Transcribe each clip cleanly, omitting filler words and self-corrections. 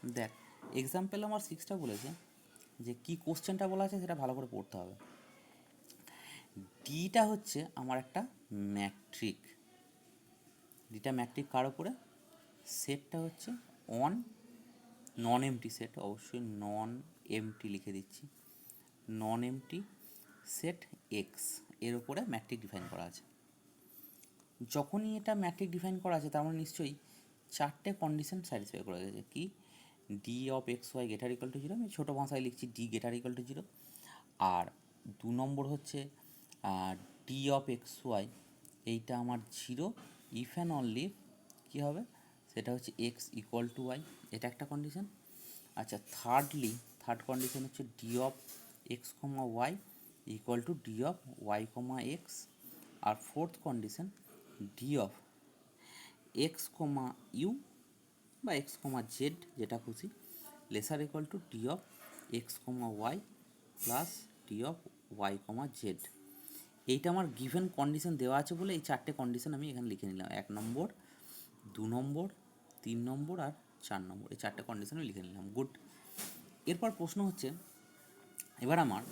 দেখ, এক্সাম্পল আমার 6টা বলেছে যে কি কোশ্চেনটা বলা আছে সেটা ভালো করে পড়তে হবে। ডিটা হচ্ছে আমার একটা ম্যাট্রিক। ডিটা ম্যাট্রিক কার উপরে? সেটটা হচ্ছে অন নন এমটি সেট, অবশ্যই নন এমটি লিখে দিচ্ছি, নন এমটি সেট এক্স এর উপরে ম্যাট্রিক ডিফাইন করা আছে। যখনই এটা ম্যাট্রিক ডিফাইন করা আছে তার মানে নিশ্চয়ই চারটে কন্ডিশন স্যাটিসফাই করা গেছে। কি? D of x Y greater equal to zero, আমি ছোটো ভাষায় লিখছি D greater equal to zero. আর 2 নম্বর হচ্ছে ডি অফ এক্স ওয়াই, এইটা আমার জিরো ইফ অ্যান্ড অনলি কী হবে, সেটা হচ্ছে এক্স ইকুয়াল টু ওয়াই, এটা একটা কন্ডিশন। আচ্ছা, থার্ড কন্ডিশন হচ্ছে D of x comma Y equal to D of Y comma x. আর fourth condition d of x comma u বা এক্স কমা জেড, যেটা খুশি, lesser equal to D of x comma Y plus d of Y comma z. এইটা আমার given condition দেওয়া আছে বলে এই চারটে কন্ডিশন আমি এখানে লিখে নিলাম। 1 নম্বর, 2 নম্বর, 3 নম্বর আর 4 নম্বর, এই চারটে কন্ডিশন আমি লিখে নিলাম। গুড। এরপর প্রশ্ন হচ্ছে, এবার আমার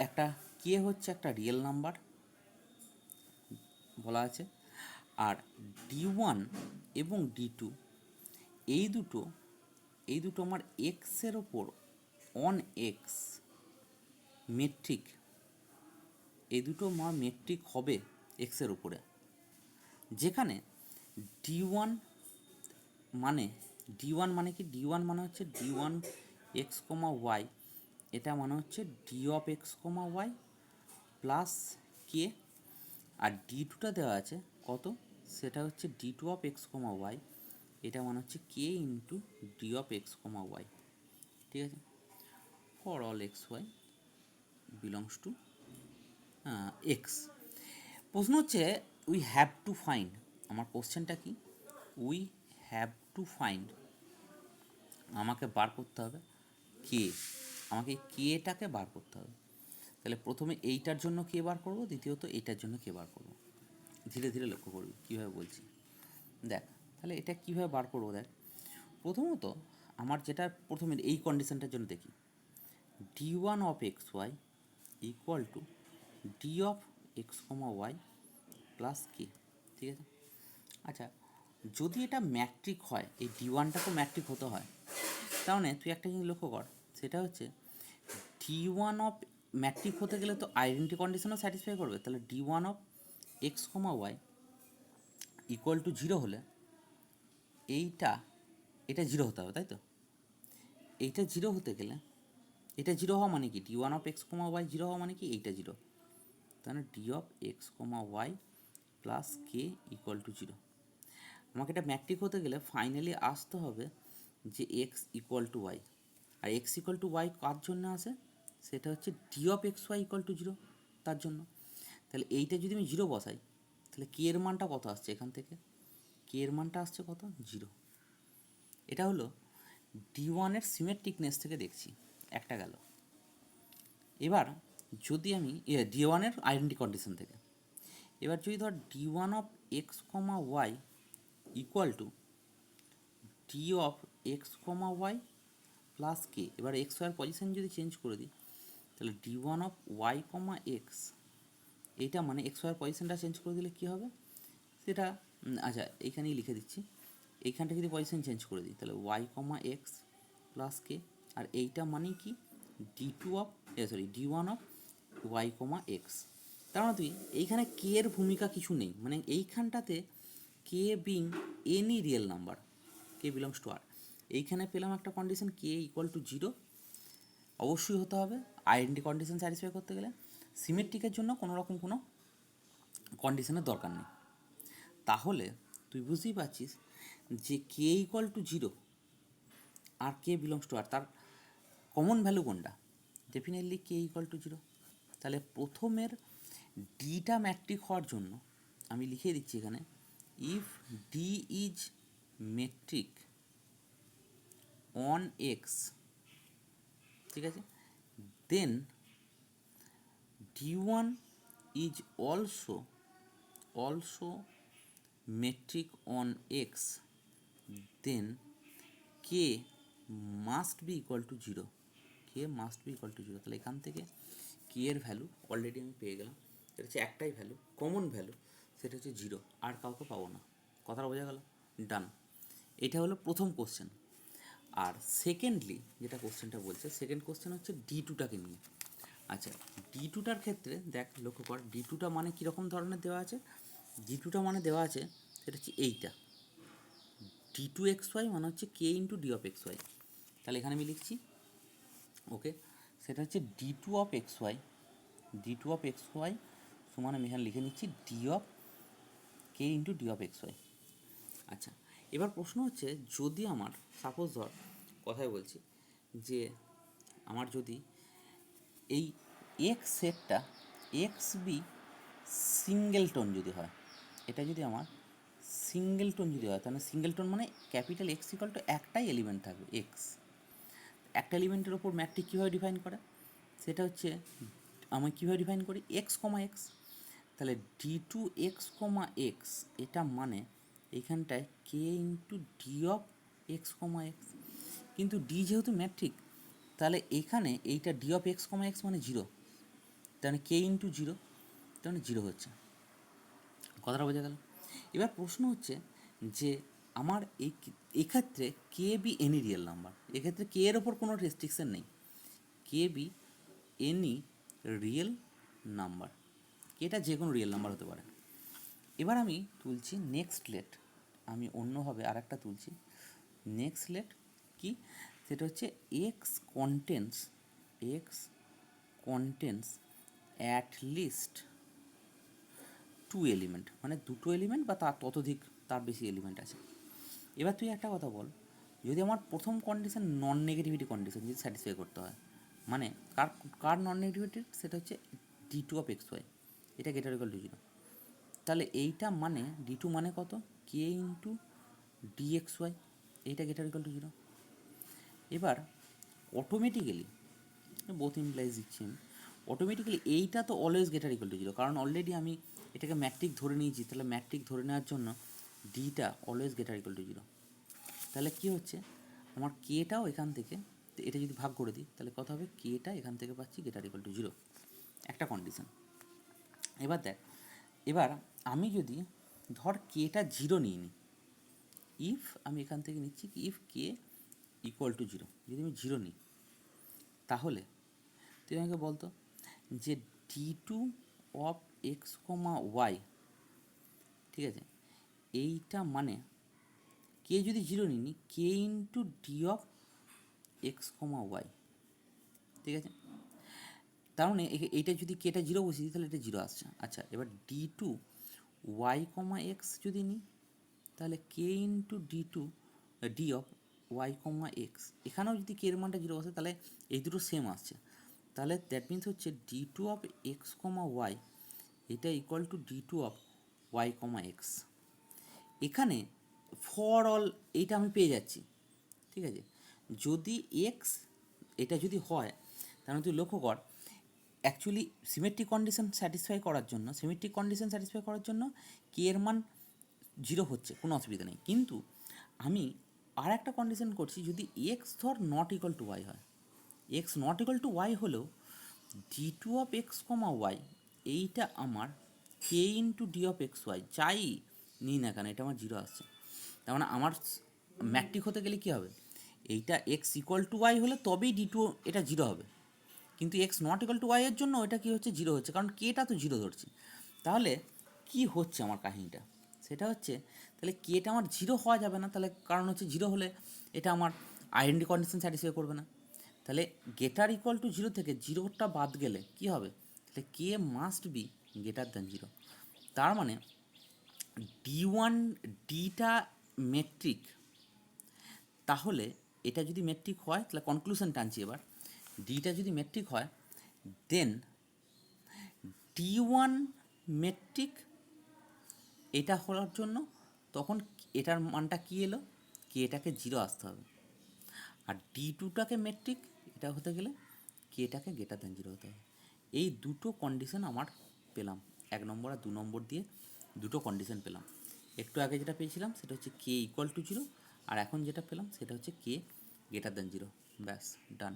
একটা কে হচ্ছে একটা রিয়েল নাম্বার বলা আছে, আর D1 এবং D2 এই দুটো আমার এক্সের ওপর অন এক্স মেট্রিক, এই দুটো আমার মেট্রিক হবে এক্সের উপরে, যেখানে D1 মানে D1 মানে হচ্ছে D1 এক্স কমা ওয়াই, এটা মানে হচ্ছে D of x comma Y plus K. আর D2টা দেওয়া আছে কত, সেটা হচ্ছে D2 of x comma Y, এটা মানে হচ্ছে K into D of x comma Y. ঠিক আছে, for all X Y belongs to X. প্রশ্ন হচ্ছে উই হ্যাভ টু ফাইন্ড, আমার কোশ্চেনটা কি, উই হ্যাভ টু ফাইন্ড, আমাকে বার করতে হবে কে, আমাকে এই কেটাকে বার করতে হবে। তাহলে প্রথমে এইটার জন্য কে বার করব, দ্বিতীয়ত এইটার জন্য কে বার করব। ধীরে ধীরে লক্ষ্য করবি কীভাবে বলছি। দেখ, তাহলে এটা কীভাবে বার করবো, দেখ প্রথমত আমার যেটা প্রথমে এই কন্ডিশনটার জন্য দেখি, D1 of x Y equal to D of x comma Y plus K. ঠিক আছে, আচ্ছা যদি এটা ম্যাট্রিক হয়, এই D1টা তো ম্যাট্রিক হতে হয়, তাহলে তুই একটা জিনিস লক্ষ্য কর, সেটা হচ্ছে D1 অফ ম্যাট্রিক হতে গেলে তো আইডেন্টি কন্ডিশনও স্যাটিসফাই করবে। তাহলে D1 of x comma Y equal to zero হলে এটা জিরো হতে হবে, তাই তো? এইটা জিরো হতে গেলে, এটা জিরো হওয়া মানে কি, D1 of x comma Y zero হওয়া মানে কি, এইটা জিরো, তাহলে D of x comma Y plus K equal to zero. আমাকে এটা ম্যাট্রিক হতে গেলে ফাইনালি আসতে হবে যে এক্স ইকুয়াল টু ওয়াই, আর এক্স ইকুয়াল টু ওয়াই কার জন্য আসে, সেটা হচ্ছে D of x Y equal to zero, তার জন্য। তাহলে এইটা যদি আমি জিরো বসাই, তাহলে কে এর মানটা কত আসছে এখান থেকে, কে এর মানটা আসছে কত, জিরো। এটা হলো D1-এর সিমেট্রিকনেস থেকে দেখছি, একটা গেল। এবার যদি আমি D1-এর আইডেন্টি কন্ডিশন থেকে, এবার যদি ধর D1 of x comma Y equal to D of x comma Y plus K, এবার এক্স ওয়াইয়ের পজিশন যদি চেঞ্জ করে দিই, তাহলে D1 of Y comma x, এইটা মানে এক্স ওয়াইয়ের পজিশনটা চেঞ্জ করে দিলে কী হবে সেটা, আচ্ছা এইখানেই লিখে দিচ্ছি, এইখানটা যদি পজিশন চেঞ্জ করে দিই তাহলে Y comma x plus K, আর এইটা মানে কি D1 of Y comma x. তার মানে তুই এইখানে কে এর ভূমিকা কিছু নেই, মানে এইখানটাতে K being any real number, K belongs to R, এইখানে পেলাম একটা condition K equal to zero, অবশ্যই হতে হবে আইডেন্টি কন্ডিশন স্যাটিসফাই করতে গেলে। সিমেট্রিকের জন্য কোনো রকম কোনো কন্ডিশনের দরকার নেই। তাহলে তুই বুঝতেই পারছিস যে কে ইকুয়াল টু জিরো আর কে বিলংস টু আর, তার কমন ভ্যালু কোনটা, definitely K equal to zero. তাহলে প্রথমের ডিটা ম্যাট্রিক হওয়ার জন্য আমি লিখে দিচ্ছি এখানে, if d is metric on x, ঠিক আছে, then D1 is also metric on x, then k must be equal to zero, k must be equal to zero. তাহলে এখান থেকে কে এর ভ্যালু অলরেডি আমি পেয়ে গেলাম, এটা হচ্ছে একটাই ভ্যালু, কমন ভ্যালু, সেটা হচ্ছে জিরো, আর কাউকে পাবো না। কথাটা বোঝা গেল? ডান। এটা হলো প্রথম কোশ্চেন। আর সেকেন্ডলি যেটা কোশ্চেনটা বলছে, সেকেন্ড কোশ্চেন হচ্ছে ডি টুটাকে নিয়ে। আচ্ছা, ডি টুটার ক্ষেত্রে দেখ, লক্ষ্য কর ডি টুটা মানে কীরকম ধরনের দেওয়া আছে। ডি টুটা মানে দেওয়া আছে সেটা হচ্ছে এইটা, ডি টু এক্স ওয়াই মানে হচ্ছে K into D of x Y. তাহলে এখানে আমি লিখছি ওকে, সেটা হচ্ছে D two of x Y, D two of x Y সমান আমি এখানে লিখে নিচ্ছি D of K into D of x Y. আচ্ছা, এবার প্রশ্ন হচ্ছে যদি আমার সাপোজ ধর, কথায় বলছি যে আমার যদি এই এক্স সেটটা এক্স বি সিঙ্গেলটন যদি হয়, এটা যদি আমার সিঙ্গেলটন যদি হয়, তাহলে সিঙ্গেলটন মানে ক্যাপিটাল এক্স ইকাল টু একটাই এলিমেন্ট থাকবে এক্স। একটা এলিমেন্টের ওপর ম্যাট্রিক কীভাবে ডিফাইন করে, সেটা হচ্ছে আমি কীভাবে ডিফাইন করি, এক্স কমা এক্স। তাহলে D two X comma X, এটা মানে এইখানটায় K into D of x comma X. কিন্তু ডি যেহেতু ম্যাট্রিক, তাহলে এখানে এইটা D of x comma X মানে জিরো, তাহলে কে ইন্টু জিরো, তাহলে জিরো হচ্ছে। কথাটা বোঝা গেল? এবার প্রশ্ন হচ্ছে যে আমার এক্ষেত্রে K B any real number, এক্ষেত্রে কে এর ওপর কোনো রেস্ট্রিকশন নেই, K B any real number, এটা যে কোনো রিয়েল নাম্বার হতে পারে। এবার আমি তুলছি নেক্সট লেট, আমি অন্যভাবে আর একটা তুলছি নেক্সট লেট কি, সেটা হচ্ছে x contains at least two element, মানে দুটো এলিমেন্ট বা তার ততোধিক, তার বেশি এলিমেন্ট আছে। এবার তুই একটা কথা বল, যদি আমার প্রথম কন্ডিশন নন নেগেটিভিটি কন্ডিশন যদি স্যাটিসফাই করতে হয়, মানে কার কার নন নেগেটিভিটি, সেটা হচ্ছে D two of x y, এটা গ্রেটার ইকুয়াল টু জিরো। তাহলে এইটা মানে ডি টু মানে কত, k into d x Y, এইটা গ্রেটার ইকুয়াল টু জিরো। এবার অটোমেটিক্যালি বোথ ইমপ্লাইজ দিচ্ছি আমি, অটোমেটিক্যালি এইটা তো always greater equal to zero, কারণ অলরেডি আমি এটাকে ম্যাট্রিক ধরে নিয়েছি। তাহলে ম্যাট্রিক ধরে নেওয়ার জন্য ডিটা always greater equal to zero. তাহলে কী হচ্ছে, আমার কেটাও এখান থেকে, এটা যদি ভাগ করে দিই তাহলে কত হবে, কেটা এখান থেকে পাচ্ছি গ্রেটার ইকুয়াল টু জিরো, একটা কন্ডিশন। এবার দেখ, এবার আমি যদি ধর কেটা জিরো নিয়ে নিই, ইফ আমি এখান থেকে নিচ্ছি কি, if K equal to zero, যদি আমি জিরো নিই, তাহলে তুই আমাকে বলতো যে D two of x comma Y, ঠিক আছে, এইটা মানে কে যদি জিরো নিই, K into D of x comma Y, ঠিক আছে। তার মানে এইটা যদি কেটা জিরো বসিয়ে দিই তাহলে এটা জিরো আসছে। আচ্ছা, এবার D two Y comma X যদি নিই, তাহলে K into D two D of Y comma X, এখানেও যদি কে এর মানটা জিরো বসে তাহলে এই দুটো সেম আসছে। তাহলে দ্যাট মিনস হচ্ছে D two of x comma Y, এটা equal to D two of Y comma X. এখানে ফর অল এইটা আমি পেয়ে যাচ্ছি, ঠিক আছে। যদি এক্স এটা যদি হয়, তাহলে তুই লক্ষ্য কর, অ্যাকচুয়ালি সিমেট্রিক কন্ডিশন স্যাটিসফাই করার জন্য কে এর মান জিরো হচ্ছে, কোনো অসুবিধা নেই। কিন্তু আমি আর একটা কন্ডিশন করছি, যদি এক্স ধর নট ইকুয়াল টু ওয়াই হয়, X not equal to Y হলেও D two of x comma Y, এইটা আমার K into D of x Y যাই নিই না কেন, এটা আমার জিরো আসছে। তার মানে আমার ম্যাট্রিক হতে গেলে কী হবে, এইটা এক্স ইকুয়াল টু ওয়াই হলে তবেই ডি টু এটা জিরো হবে, কিন্তু এক্স নট ইকুয়াল টু ওয়াইয়ের জন্য এটা কী হচ্ছে, জিরো হচ্ছে, কারণ কেটা তো জিরো ধরছি। তাহলে কি হচ্ছে আমার কাহিনীটা, সেটা হচ্ছে তাহলে কেটা আমার জিরো হওয়া যাবে না, তাহলে কারণ হচ্ছে জিরো হলে এটা আমার আইডেন্টি কন্ডিশন স্যাটিসফাই করবে না। তাহলে গেটার ইকুয়াল টু জিরো থেকে জিরোটা বাদ গেলে কি হবে, তাহলে K must be greater than zero. তার মানে ডি ওয়ান ডিটা মেট্রিক, তাহলে এটা যদি মেট্রিক হয় তাহলে কনক্লুশন টানছি এবার, ডিটা যদি মেট্রিক হয় দেন ডি ওয়ান মেট্রিক, এটা হওয়ার জন্য তখন এটার মানটা কী এলো, কি এটাকে জিরো আসতে হবে। আর ডি টুটাকে মেট্রিক, এটা হতে গেলে কে এটাকে গ্রেটার দ্যান জিরো হতে হবে। এই দুটো কন্ডিশন আমার পেলাম, 1 নম্বর আর 2 নম্বর দিয়ে দুটো কন্ডিশন পেলাম। একটু আগে যেটা পেয়েছিলাম সেটা হচ্ছে কে ইকুয়াল টু জিরো, আর এখন যেটা পেলাম সেটা হচ্ছে কে গ্রেটার দ্যান জিরো। ব্যাস ডান।